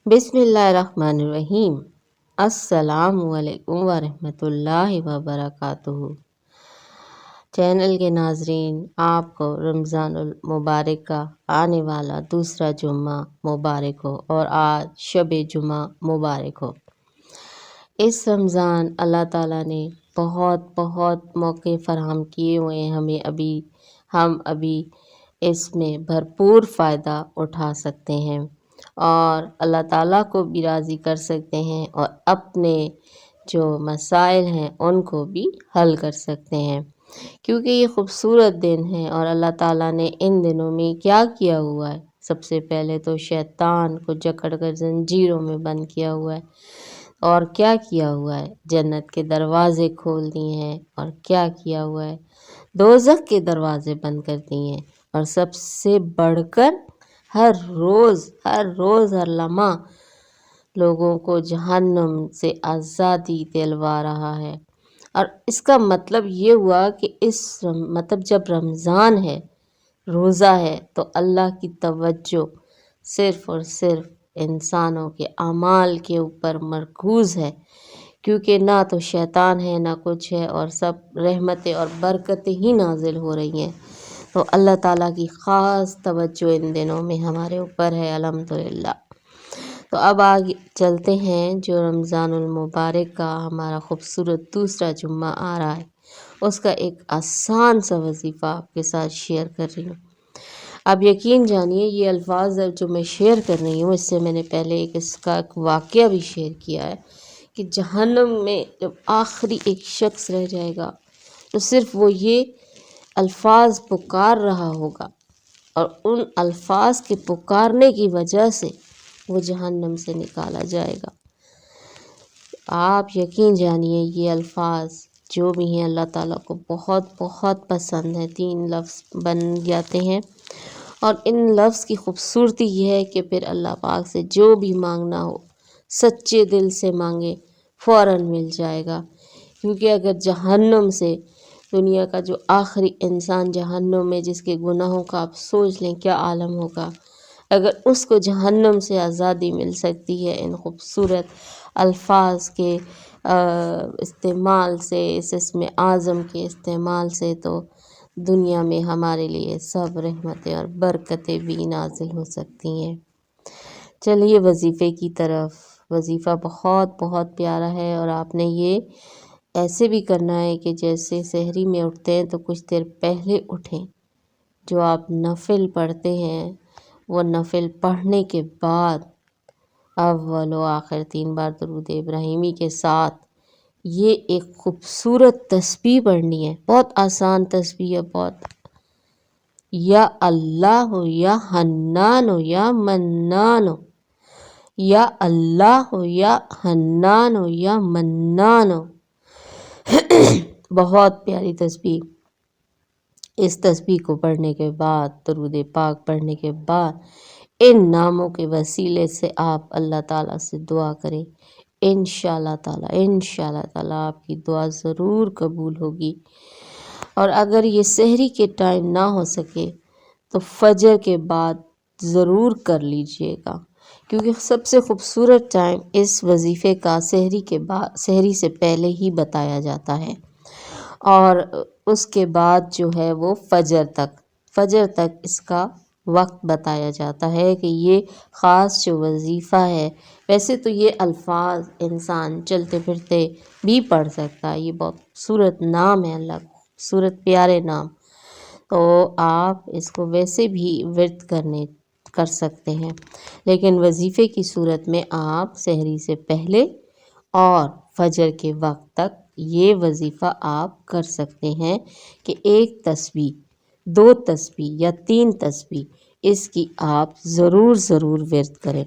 بسم اللہ الرحمن الرحیم۔ السلام علیکم ورحمۃ اللہ وبرکاتہ۔ چینل کے ناظرین، آپ کو رمضان المبارک کا آنے والا دوسرا جمعہ مبارک ہو اور آج شب جمعہ مبارک ہو۔ اس رمضان اللہ تعالیٰ نے بہت موقع فراہم کیے ہوئے ہیں ہم ابھی اس میں بھرپور فائدہ اٹھا سکتے ہیں اور اللہ تعالیٰ کو بھی راضی کر سکتے ہیں اور اپنے جو مسائل ہیں ان کو بھی حل کر سکتے ہیں، کیونکہ یہ خوبصورت دن ہے۔ اور اللہ تعالیٰ نے ان دنوں میں کیا کیا ہوا ہے؟ سب سے پہلے تو شیطان کو جکڑ کر زنجیروں میں بند کیا ہوا ہے، اور کیا کیا ہوا ہے؟ جنت کے دروازے کھول دیے ہیں، اور کیا کیا ہوا ہے؟ دوزخ کے دروازے بند کر دیے ہیں، اور سب سے بڑھ کر ہر روز ہر لمحہ لوگوں کو جہنم سے آزادی دلوا رہا ہے۔ اور اس کا مطلب یہ ہوا کہ جب رمضان ہے، روزہ ہے، تو اللہ کی توجہ صرف اور صرف انسانوں کے اعمال کے اوپر مرکوز ہے، کیونکہ نہ تو شیطان ہے نہ کچھ ہے، اور سب رحمتیں اور برکتیں ہی نازل ہو رہی ہیں۔ تو اللہ تعالیٰ کی خاص توجہ ان دنوں میں ہمارے اوپر ہے، الحمدللہ۔ تو اب آگے چلتے ہیں، جو رمضان المبارک کا ہمارا خوبصورت دوسرا جمعہ آ رہا ہے، اس کا ایک آسان سا وظیفہ آپ کے ساتھ شیئر کر رہی ہوں۔ اب یقین جانیے، یہ الفاظ جو میں شیئر کر رہی ہوں، اس سے میں نے پہلے اس کا ایک واقعہ بھی شیئر کیا ہے کہ جہنم میں جب آخری ایک شخص رہ جائے گا تو صرف وہ یہ الفاظ پکار رہا ہوگا، اور ان الفاظ کے پکارنے کی وجہ سے وہ جہنم سے نکالا جائے گا۔ آپ یقین جانیے، یہ الفاظ جو بھی ہیں اللہ تعالیٰ کو بہت پسند ہیں۔ 3 لفظ بن جاتے ہیں، اور ان لفظ کی خوبصورتی یہ ہے کہ پھر اللہ پاک سے جو بھی مانگنا ہو سچے دل سے مانگے، فوراً مل جائے گا۔ کیونکہ اگر جہنم سے، دنیا کا جو آخری انسان جہنم میں، جس کے گناہوں کا آپ سوچ لیں کیا عالم ہوگا، اگر اس کو جہنم سے آزادی مل سکتی ہے ان خوبصورت الفاظ کے استعمال سے، اس اسم اعظم کے استعمال سے، تو دنیا میں ہمارے لیے سب رحمتیں اور برکتیں بھی نازل ہو سکتی ہیں۔ چلیے وظیفے کی طرف۔ وظیفہ بہت پیارا ہے، اور آپ نے یہ ایسے بھی کرنا ہے کہ جیسے سحری میں اٹھتے ہیں تو کچھ دیر پہلے اٹھیں۔ جو آپ نفل پڑھتے ہیں، وہ نفل پڑھنے کے بعد اول و آخر 3 بار درود ابراہیمی کے ساتھ یہ ایک خوبصورت تسبیح پڑھنی ہے۔ بہت آسان تسبیح ہے، بہت۔ یا اللہ یا حنان یا منان، یا اللہ یا حنان یا منان۔ بہت پیاری تسبیح۔ اس تسبیح کو پڑھنے کے بعد، درود پاک پڑھنے کے بعد، ان ناموں کے وسیلے سے آپ اللہ تعالیٰ سے دعا کریں۔ انشاءاللہ تعالیٰ آپ کی دعا ضرور قبول ہوگی۔ اور اگر یہ سحری کے ٹائم نہ ہو سکے تو فجر کے بعد ضرور کر لیجئے گا، کیونکہ سب سے خوبصورت ٹائم اس وظیفے کا سحری سے پہلے ہی بتایا جاتا ہے، اور اس کے بعد جو ہے وہ فجر تک اس کا وقت بتایا جاتا ہے کہ یہ خاص جو وظیفہ ہے۔ ویسے تو یہ الفاظ انسان چلتے پھرتے بھی پڑھ سکتا ہے، یہ بہت خوبصورت نام ہے اللہ کا، خوبصورت پیارے نام۔ تو آپ اس کو ویسے بھی ورد کر سکتے ہیں، لیکن وظیفے کی صورت میں آپ سحری سے پہلے اور فجر کے وقت تک یہ وظیفہ آپ کر سکتے ہیں کہ 1 تسبیح، 2 تسبیح یا 3 تسبیح اس کی آپ ضرور ورد کریں۔